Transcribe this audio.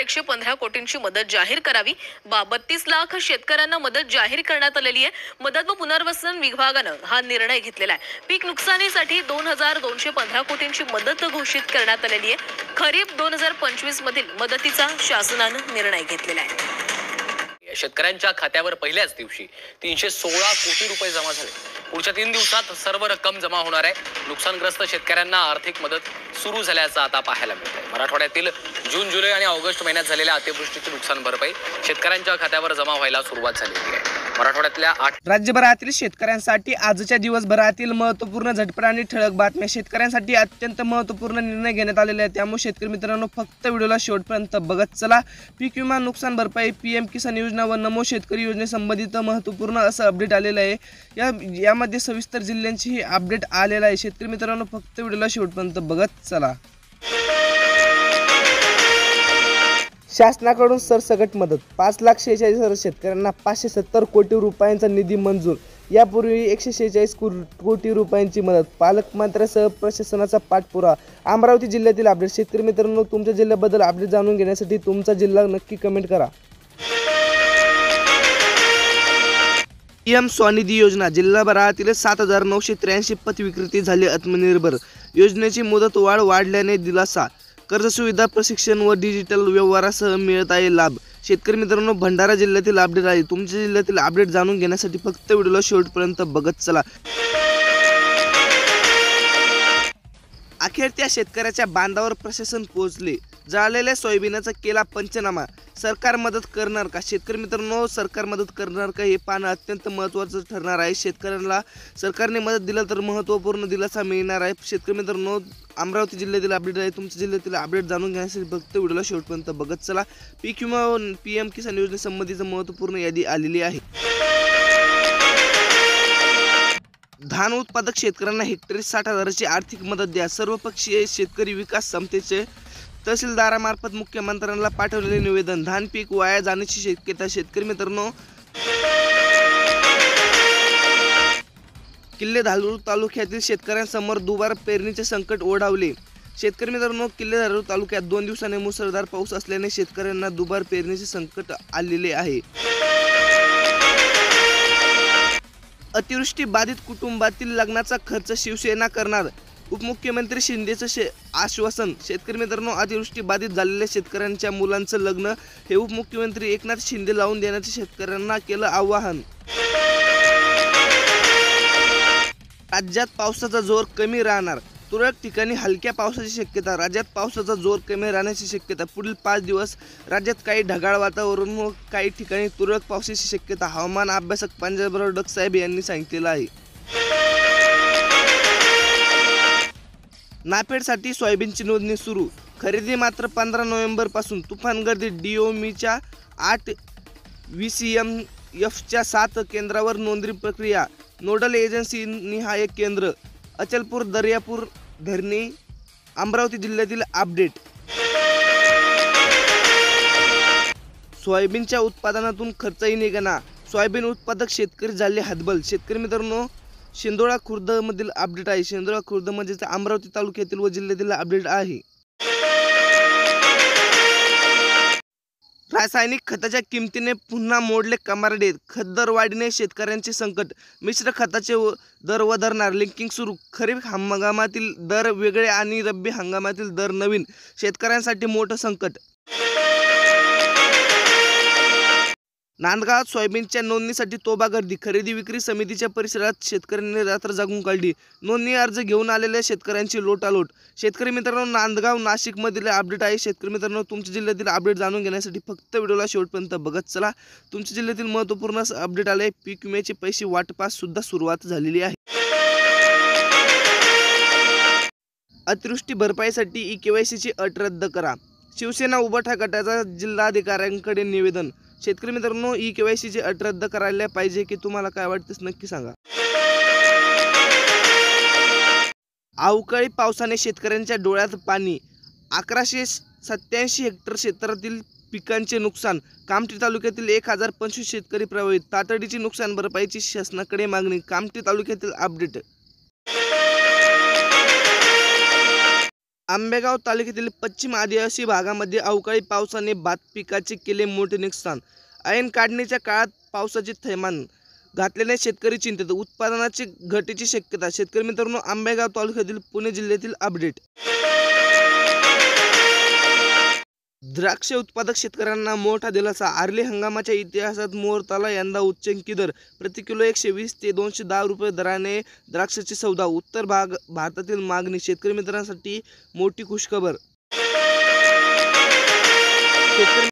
115 कोटींची मदत जाहीर करावी। 32 लाख शेतकऱ्यांना मदत जाहीर करण्यात आलेली आहे। मदत व पुनर्वसन विभागानं हा निर्णय घेतलेला आहे। पीक नुकसानीसाठी 2215 कोटींची मदत घोषित करण्यात आलेली आहे। खरीप 2025 मधील मदतीचा शासनानं निर्णय घेतलेला आहे। शेतकऱ्यांच्या खात्यावर पहिल्याच दिवशी 316 कोटी रुपये जमा झाले। पुढच्या 3 दिवसात सर्व रक्कम जमा होणार आहे। नुकसानग्रस्त शेतकऱ्यांना आर्थिक मदत सुरू झाल्याचं आता पाहायला मिळत आहे। मराठवाड्यातील जून, जुलै आणि ऑगस्ट महिन्यात झालेल्या अतिवृष्टीची नुकसान भरपाई शेतकऱ्यांच्या खात्यावर जमा व्हायला सुरुवात झालेली आहे। मराठवाड्यातल्या 8 राज्यभरातील शेतकऱ्यांसाठी आजच्या दिवसभरातील महत्त्वपूर्ण झटपट आणि ठळक बातम्या। शेतकऱ्यांसाठी अत्यंत महत्त्वपूर्ण निर्णय घेण्यात आलेले आहेत, त्यामुळे शेतकरी मित्रांनो फक्त व्हिडिओला शेवटपर्यंत बघत चला। पीक विमा, नुकसान भरपाई, पीएम किसान योजना व नमो शेतकरी योजनेसंबंधित महत्त्वपूर्ण असं अपडेट आलेलं आहे। यामध्ये सविस्तर जिल्ह्यांची अपडेट आलेला आहे। शेतकरी मित्रांनो फक्त व्हिडिओला शेवटपर्यंत बघत चला। शासनाकडून सरसकट मदत 5,46,000 शेतकऱ्यांना 570 कोटी रुपयांचा निधी मंजूर। यापूर्वी 146 कोटी रुपयांची मदत। पालकमंत्र्यांसह प्रशासनाचा पाठपुरावा। अमरावती जिल्ह्यातील अपडेट। शेतकरी मित्रांनो तुमच्या जिल्ह्याबद्दल अपडेट जाणून घेण्यासाठी तुमचा जिल्हा नक्की कमेंट करा। पीएम स्वनिधी योजना जिल्हाभरातील 7,983 पथ विक्रेते झाले आत्मनिर्भर। योजनेची मुदत वाढ वाढल्याने दिलासा। कर्ज सुविधा, प्रशिक्षण व डिजिटल व्यवहारासह मिळत आहे लाभ। शेतकरी मित्रांनो भंडारा जिल्ह्यातील अपडेट आहे। तुमच्या जिल्ह्यातील अपडेट जाणून घेण्यासाठी फक्त व्हिडिओला शेवटपर्यंत बघत चला। अखेर त्या शेतकऱ्याच्या बांधावर प्रशासन पोहोचले। जळालेल्या सोयाबीनचा केला पंचनामा। सरकार मदत करणार का? शेतकरी मित्रांनो सरकार मदत करणार का हे पाहणं अत्यंत महत्त्वाचं ठरणार आहे। शेतकऱ्यांना सरकारने मदत दिलं तर महत्त्वपूर्ण दिलासा मिळणार आहे। शेतकरी मित्रांनो अमरावती जिल्ह्यातील अपडेट आहे। तुमच्या जिल्ह्यातील अपडेट जाणून घेण्यासाठी फक्त व्हिडिओला शेवटपर्यंत बघत चला। पीक विमा व पीएम किसान योजनेसंबंधीची महत्त्वपूर्ण यादी आलेली आहे। धान उत्पादक शेतकऱ्यांना हेक्टरी 60,000ची आर्थिक मदत द्या। सर्वपक्षीय शेतकरी विकास समितीचे तहसीलदारामार्फत मुख्यमंत्र्यांना पाठवलेले निवेदन। धान पीक वाया जाण्याची शक्यता। शेतकरी मित्रांनो किल्ले धारूर तालुक्यातील शेतकऱ्यांसमोर दुबार पेरणीचे संकट ओढावले। शेतकरी मित्रांनो किल्ले धारूर तालुक्यात 2 दिवसांनी मुसळधार पाऊस असल्याने शेतकऱ्यांना दुबार पेरणीचे संकट आलेले आहे। अतिवृष्टी बाधित कुटुंबातील लग्नाचा खर्च शिवसेना करणार। उपमुख्यमंत्री शिंदेचं आश्वासन। शेतकरी मित्रांनो अतिवृष्टी बाधित झालेल्या शेतकऱ्यांच्या मुलांचं लग्न हे उपमुख्यमंत्री एकनाथ शिंदे लावून देण्याचे शेतकऱ्यांना केलं आवाहन। राज्यात पावसाचा जोर कमी राहणार। तुरळक ठिकाणी हलक्या पावसाची शक्यता। राज्यात पावसाचा जोर कमी राहण्याची शक्यता। पुढील 5 दिवस राज्यात काही ढगाळ वातावरण व काही ठिकाणी तुरळक पावसाची शक्यता हवामान अभ्यासक पंजाबराव डक साहेब यांनी सांगितलेलं आहे। नाफेडसाठी सोयाबीनची नोंदणी सुरू। खरेदी मात्र 15 नोव्हेंबर पासून। तुफान गर्दी। डीओमीच्या 8 VCMFच्या 7 केंद्रावर नोंदणी प्रक्रिया। नोडल एजन्सी निहाय केंद्र। अचलपूर, दर्यापूर, धरणी। अमरावती जिल्ह्यातील अपडेट। सोयाबीनच्या उत्पादनातून खर्चही निघणार। सोयाबीन उत्पादक शेतकरी झाले हतबल। शेतकरी मित्रांनो शिंदोळा खुर्द मधील अपडेट आहे। शिंदोळा खुर्द म्हणजे अमरावती तालुक्यातील व जिल्ह्यातील अपडेट आहे। रासायनिक खताच्या किमतीने पुन्हा मोडले कमारडे। खत दरवाढीने शेतकऱ्यांचे संकट। मिश्र खताचे दर वधारणार। लिंकिंग सुरू। खरीप हंगामातील दर वेगळे आणि रब्बी हंगामातील दर नवीन। शेतकऱ्यांसाठी मोठं संकट। नांदगावात सोयाबीनच्या नोंदणीसाठी तोबा गर्दी। खरेदी विक्री समितीच्या परिसरात शेतकऱ्यांनी रात्र जागून काढली। नोंदणी अर्ज घेऊन आलेल्या शेतकऱ्यांची लोटालोट। शेतकरी मित्रांनो नांदगाव नाशिक मधील अपडेट आहे। शेतकरी मित्रांनो तुमच्या जिल्ह्यातील अपडेट जाणून घेण्यासाठी फक्त व्हिडिओला शेवटपर्यंत बघत चला। तुमच्या जिल्ह्यातील महत्त्वपूर्ण अपडेट आले। पीक विम्याचे पैसे वाटपास सुद्धा सुरुवात झालेली आहे। अतिवृष्टी भरपाईसाठी EKYCची अट रद्द करा। शिवसेना उबाठा गटाचा जिल्हाधिकाऱ्यांकडे निवेदन। शेतकरी मित्रांनो EKYCची अट रद्द करायला पाहिजे की तुम्हाला काय वाटतं नक्की सांगा। अवकाळी पावसाने शेतकऱ्यांच्या डोळ्यात पाणी। 1187 हेक्टर क्षेत्रातील पिकांचे नुकसान। कामठी तालुक्यातील 1025 शेतकरी प्रभावित। तातडीची नुकसान भरपाईची शासनाकडे मागणी। कामठी तालुक्यातील अपडेट। आंबेगाव तालुक्यातील पश्चिम आदिवासी भागामध्ये अवकाळी पावसाने भात पिकाचे केले मोठे नुकसान. ऐन काढणीच्या काळात पावसाचे थैमान घातल्याने शेतकरी चिंतेत. उत्पादनाची घटीची शक्यता. शेतकरी मित्रांनो, आंबेगाव तालुक्यातील पुणे जिल्ह्यातील अपडेट. द्राक्ष उत्पादक शेतकऱ्यांना मोठा दिलासा. आर्ली हंगामाच्या इतिहासात मुहूर्ताला यंदा उच्चांकी दर. प्रति किलो 120 ते 210 रुपये दराने द्राक्षाची सौदा. उत्तर भारतातील मागणी. शेतकरी मित्रांसाठी मोठी खुशखबर. शेतकरी